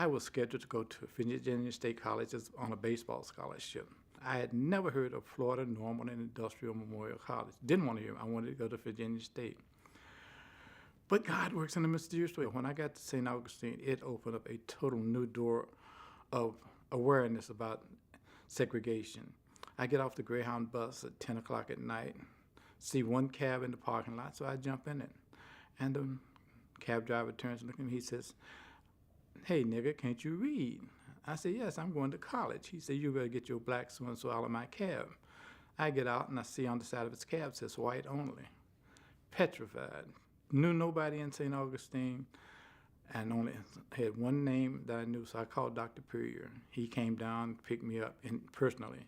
I was scheduled to go to Virginia State College on a baseball scholarship. I had never heard of Florida Normal and Industrial Memorial College. Didn't want to hear it. I wanted to go to Virginia State. But God works in a mysterious way. When I got to St. Augustine, it opened up a total new door of awareness about segregation. I get off the Greyhound bus at 10 o'clock at night, see one cab in the parking lot, so I jump in it. And the cab driver turns and looks at me. He says, "Hey, nigga, can't you read?" I said, "Yes, I'm going to college." He said, "You better get your black so-and-so out of my cab." I get out, and I see on the side of his cab says, "White only." Petrified. Knew nobody in St. Augustine, and only had one name that I knew, so I called Dr. Purrier. He came down, picked me up, and personally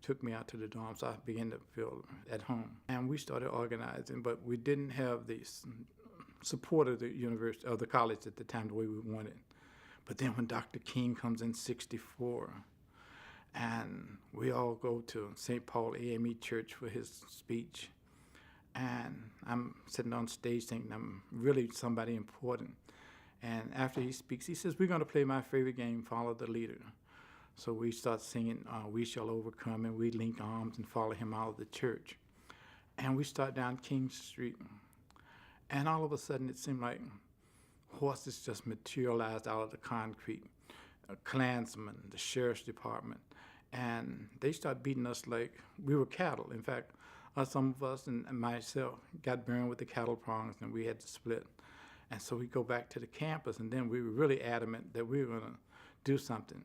took me out to the dorm, so I began to feel at home. And we started organizing, but we didn't have the support of the university, or the college at the time, the way we wanted. But then when Dr. King comes in '64, and we all go to St. Paul AME Church for his speech, and I'm sitting on stage thinking I'm really somebody important. And after he speaks, he says, "We're going to play my favorite game, Follow the Leader." So we start singing "We Shall Overcome," and we link arms and follow him out of the church. And we start down King Street. And all of a sudden, it seemed like horses just materialized out of the concrete. A Klansmen, the sheriff's department. And they start beating us like we were cattle. In fact, some of us and myself got burned with the cattle prongs, and we had to split. And so we go back to the campus, and then we were really adamant that we were going to do something.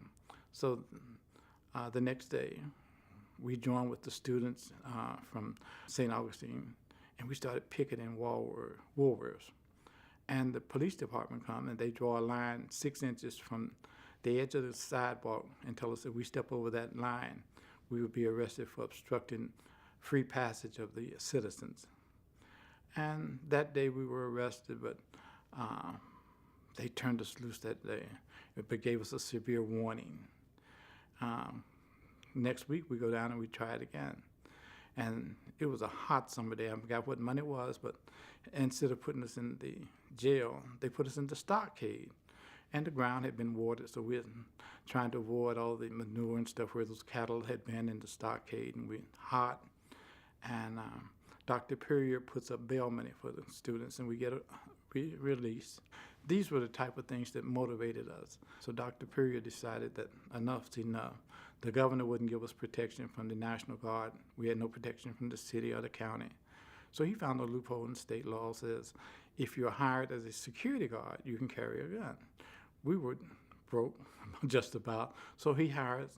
So the next day, we joined with the students from St. Augustine, and we started picketing Woolworths. And the police department come, and they draw a line 6 inches from the edge of the sidewalk and tell us if we step over that line, we would be arrested for obstructing free passage of the citizens. And that day we were arrested, but they turned us loose that day. It gave us a severe warning. Next week we go down and we try it again. And it was a hot summer day. I forgot what month it was, but instead of putting us in the jail, they put us in the stockade. And the ground had been watered, so we were trying to avoid all the manure and stuff where those cattle had been in the stockade, and we were hot. And Dr. Purrier puts up bail money for the students, and we get released. These were the type of things that motivated us. So Dr. Purrier decided that enough's enough. The governor wouldn't give us protection from the National Guard. We had no protection from the city or the county. So he found a loophole in state law says, if you're hired as a security guard, you can carry a gun. We were broke, just about. So he hires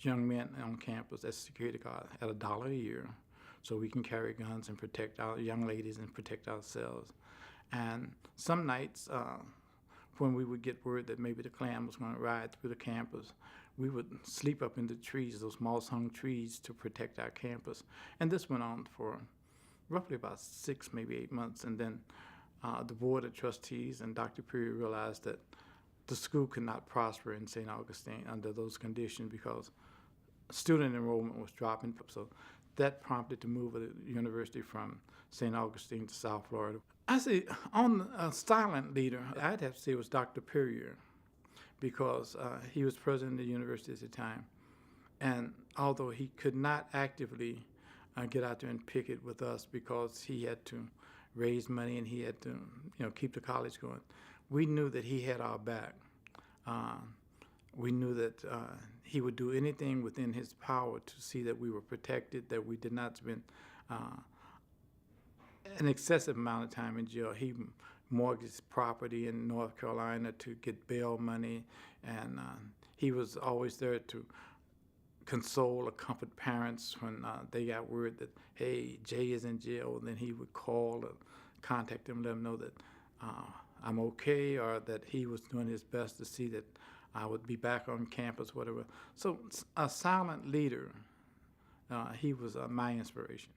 young men on campus as security guards at $1 a year, so we can carry guns and protect our young ladies and protect ourselves. And some nights, when we would get word that maybe the Klan was going to ride through the campus, we would sleep up in the trees, those moss-hung trees, to protect our campus. And this went on for roughly about 6, maybe 8 months. And then the Board of Trustees and Dr. Purrier realized that the school could not prosper in St. Augustine under those conditions because student enrollment was dropping. So that prompted the move of the university from St. Augustine to South Florida. I say, on a silent leader, I'd have to say it was Dr. Purrier, because he was president of the university at the time. And although he could not actively get out there and picket with us because he had to raise money and he had to keep the college going, we knew that he had our back. We knew that he would do anything within his power to see that we were protected, that we did not spend an excessive amount of time in jail. He mortgaged property in North Carolina to get bail money, and he was always there to console or comfort parents when they got word that, hey, Jay is in jail. And then he would call or contact them, let them know that I'm okay, or that he was doing his best to see that I would be back on campus, whatever. So a silent leader, he was my inspiration.